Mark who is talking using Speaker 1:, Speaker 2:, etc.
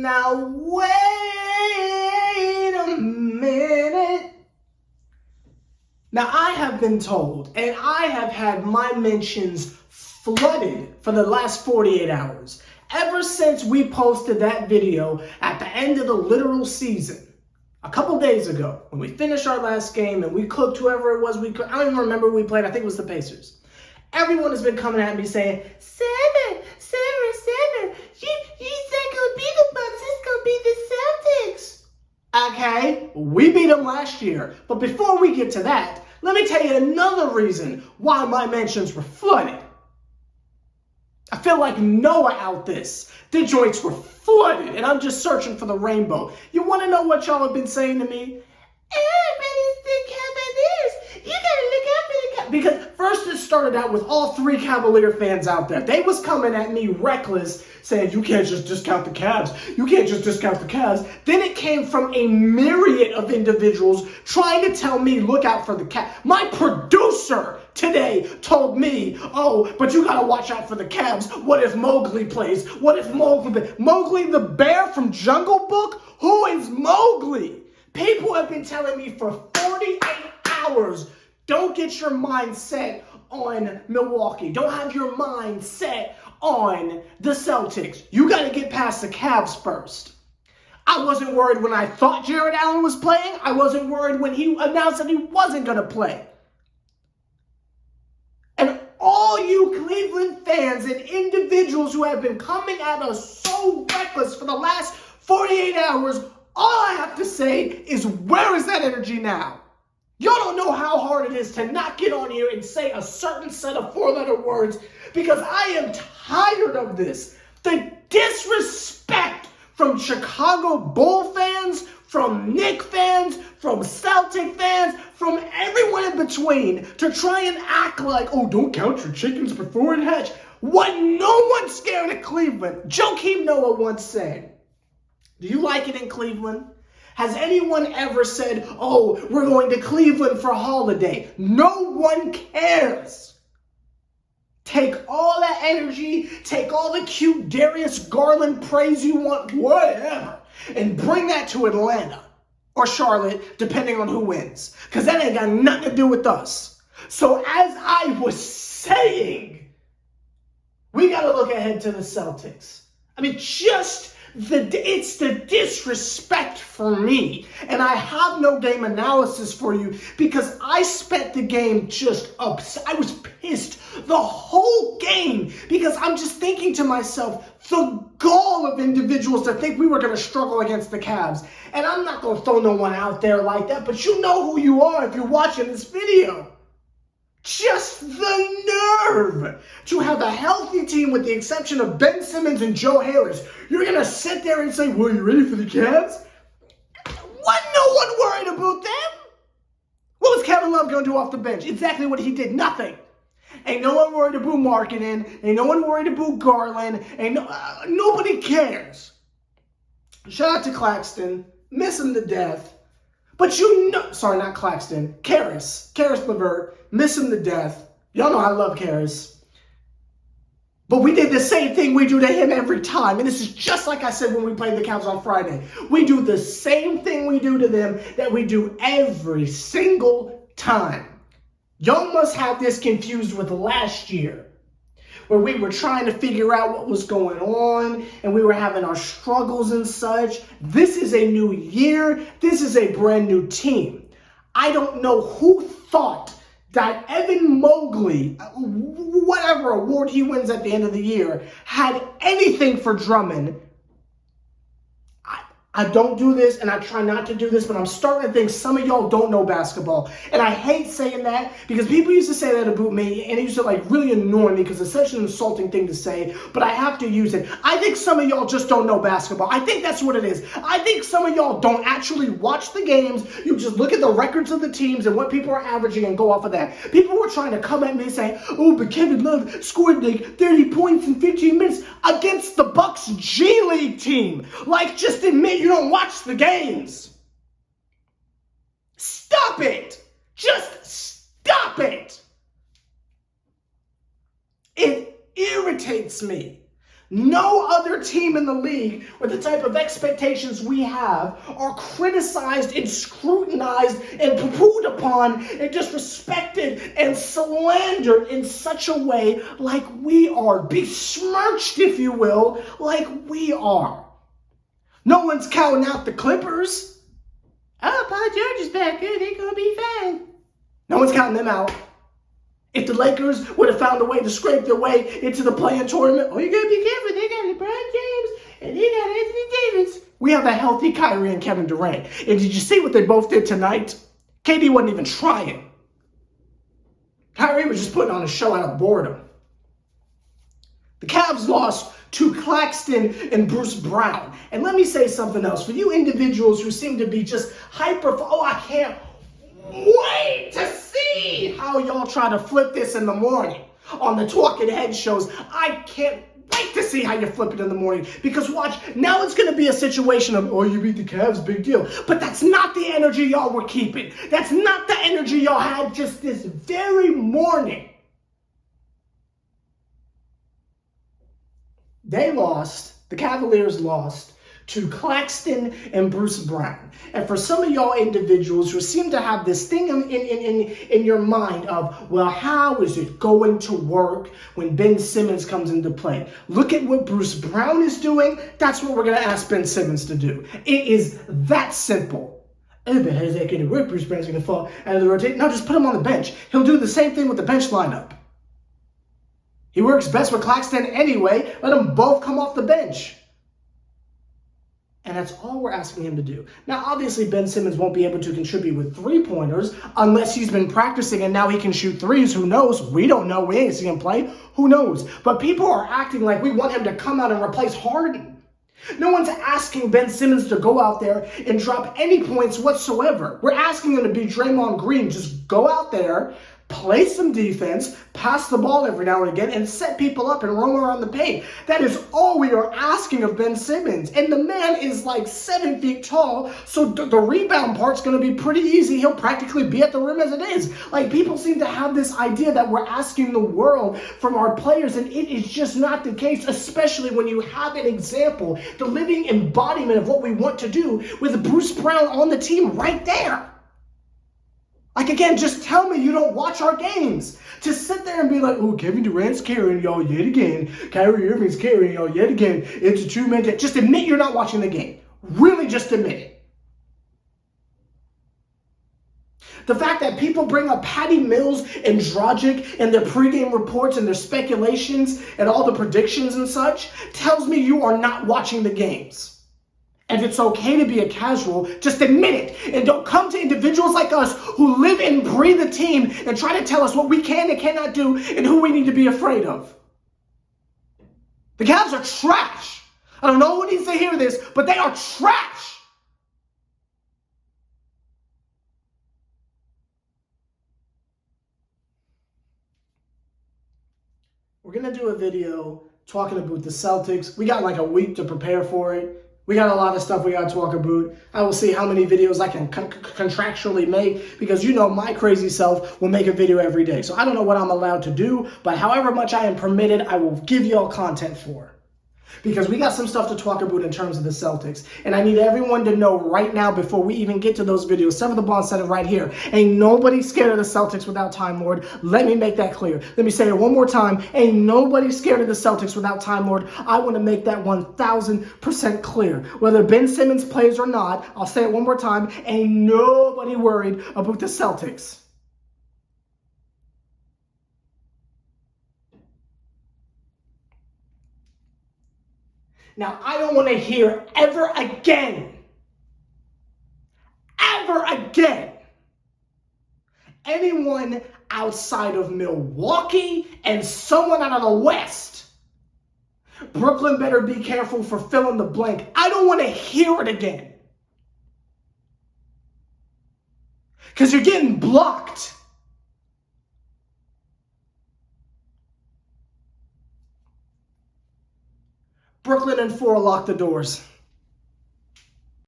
Speaker 1: Now wait a minute. Now I have been told, and I have had my mentions flooded for the last 48 hours, ever since we posted that video at the end of the literal season. A couple days ago, when we finished our last game and we cooked whoever it was we cooked. I don't even remember who we played. I think it was the Pacers. Everyone has been coming at me saying, Seven, you said gonna be the Bucks, it's gonna be the Celtics. Okay, we beat them last year. But before we get to that, let me tell you another reason why my mentions were flooded. I feel like Noah out this. The joints were flooded, and I'm just searching for the rainbow. You want to know what y'all have been saying to me? Everybody's the Cavaliers. You gotta look out for the Cavaliers. Because first it started out with all three Cavalier fans out there. They was coming at me reckless, saying, you can't just discount the Cavs. You can't just discount the Cavs. Then it came from a myriad of individuals trying to tell me, look out for the Cavs. My producer today told me, oh, but you gotta watch out for the Cavs. What if Mowgli plays? What if Mowgli the bear from Jungle Book? Who is Mowgli? People have been telling me for 48 hours, don't get your mind set on Milwaukee. Don't have your mind set on the Celtics. You got to get past the Cavs first. I wasn't worried when I thought Jared Allen was playing. I wasn't worried when he announced that he wasn't going to play. And all you Cleveland fans and individuals who have been coming at us so reckless for the last 48 hours, all I have to say is, where is that energy now? Y'all don't know how hard it is to not get on here and say a certain set of four-letter words, because I am tired of this. The disrespect from Chicago Bull fans, from Knicks fans, from Celtic fans, from everyone in between, to try and act like, oh, don't count your chickens before it hatch. What no one's scared of Cleveland. Joakim Noah once said, do you like it in Cleveland? Has anyone ever said, oh, we're going to Cleveland for a holiday? No one cares. Take all that energy, take all the cute Darius Garland praise you want, whatever, and bring that to Atlanta or Charlotte, depending on who wins. Because that ain't got nothing to do with us. So as I was saying, we got to look ahead to the Celtics. I mean, it's the disrespect for me. And I have no game analysis for you because I spent the game just upset. I was pissed the whole game because I'm just thinking to myself, the gall of individuals that think we were going to struggle against the Cavs. And I'm not going to throw no one out there like that, but you know who you are if you're watching this video. Just the nerve to have a healthy team with the exception of Ben Simmons and Joe Harris. You're going to sit there and say, well, you ready for the Cavs? Wasn't no one worried about them? What was Kevin Love going to do off the bench? Exactly what he did. Nothing. Ain't no one worried about Markkanen. Ain't no one worried about Garland. Nobody cares. Shout out to Claxton. Miss him to death. But you know, sorry, not Claxton. Karis LeVert. Miss him to death. Y'all know I love Karis. But we did the same thing we do to him every time. And this is just like I said when we played the Cavs on Friday. We do the same thing we do to them that we do every single time. Y'all must have this confused with last year, where we were trying to figure out what was going on and we were having our struggles and such. This is a new year. This is a brand new team. I don't know who thought that Evan Mowgli, whatever award he wins at the end of the year, had anything for Drummond. I don't do this, and I try not to do this, but I'm starting to think some of y'all don't know basketball. And I hate saying that because people used to say that about me, and it used to really annoy me because it's such an insulting thing to say, but I have to use it. I think some of y'all just don't know basketball. I think that's what it is. I think some of y'all don't actually watch the games. You just look at the records of the teams and what people are averaging and go off of that. People were trying to come at me and say, oh, but Kevin Love scored 30 points in 15 minutes against the Bucks G League team. Just admit you don't watch the games. Stop it. Just stop it. It irritates me. No other team in the league with the type of expectations we have are criticized and scrutinized and poo-pooed upon and disrespected and slandered in such a way like we are, besmirched, if you will, like we are. No one's counting out the Clippers. Oh, Paul George is back. They're going to be fine. No one's counting them out. If the Lakers would have found a way to scrape their way into the play-in tournament, oh, you got to be careful. They got LeBron James and they got Anthony Davis. We have a healthy Kyrie and Kevin Durant. And did you see what they both did tonight? KD wasn't even trying. Kyrie was just putting on a show out of boredom. The Cavs lost to Claxton and Bruce Brown. And let me say something else. For you individuals who seem to be just I can't wait to see how y'all try to flip this in the morning on the Talking Head shows. I can't wait to see how you flip it in the morning. Because watch, now it's going to be a situation of, oh, you beat the Cavs, big deal. But that's not the energy y'all were keeping. That's not the energy y'all had just this very morning. They lost, the Cavaliers lost to Claxton and Bruce Brown. And for some of y'all individuals who seem to have this thing in your mind of, well, how is it going to work when Ben Simmons comes into play? Look at what Bruce Brown is doing. That's what we're going to ask Ben Simmons to do. It is that simple. Oh, but how's that going to work? Bruce Brown's going to fall out of the rotation. No, just put him on the bench. He'll do the same thing with the bench lineup. He works best with Claxton anyway. Let them both come off the bench. And that's all we're asking him to do. Now, obviously, Ben Simmons won't be able to contribute with three-pointers unless he's been practicing and now he can shoot threes. Who knows? We don't know. We ain't seen him play. Who knows? But people are acting like we want him to come out and replace Harden. No one's asking Ben Simmons to go out there and drop any points whatsoever. We're asking him to be Draymond Green. Just go out there, play some defense, pass the ball every now and again, and set people up and roam around the paint. That is all we are asking of Ben Simmons. And the man is like 7 feet tall, so the rebound part's going to be pretty easy. He'll practically be at the rim as it is. Like, people seem to have this idea that we're asking the world from our players, and it is just not the case, especially when you have an example, the living embodiment of what we want to do with Bruce Brown on the team right there. Like, again, just tell me you don't watch our games. To sit there and be like, oh, Kevin Durant's carrying y'all yet again. Kyrie Irving's carrying y'all yet again. It's a two-man game. Just admit you're not watching the game. Really, just admit it. The fact that people bring up Patty Mills and Dragic and their pregame reports and their speculations and all the predictions and such tells me you are not watching the games. And it's okay to be a casual, just admit it. And don't come to individuals like us who live and breathe the team and try to tell us what we can and cannot do and who we need to be afraid of. The Cavs are trash. I don't know who needs to hear this, but they are trash. We're going to do a video talking about the Celtics. We got like a week to prepare for it. We got a lot of stuff we got to talk about. I will see how many videos I can contractually make because, you know, my crazy self will make a video every day. So I don't know what I'm allowed to do, but however much I am permitted, I will give y'all content for. Because we got some stuff to talk about in terms of the Celtics. And I need everyone to know right now before we even get to those videos, Sever the Bond said it right here. Ain't nobody scared of the Celtics without Time Lord. Let me make that clear. Let me say it one more time. Ain't nobody scared of the Celtics without Time Lord. I want to make that 1,000% clear. Whether Ben Simmons plays or not, I'll say it one more time. Ain't nobody worried about the Celtics. Now, I don't want to hear ever again, anyone outside of Milwaukee and someone out of the West. Brooklyn better be careful for fill in the blank. I don't want to hear it again. Because you're getting blocked. Brooklyn and 4 lock the doors.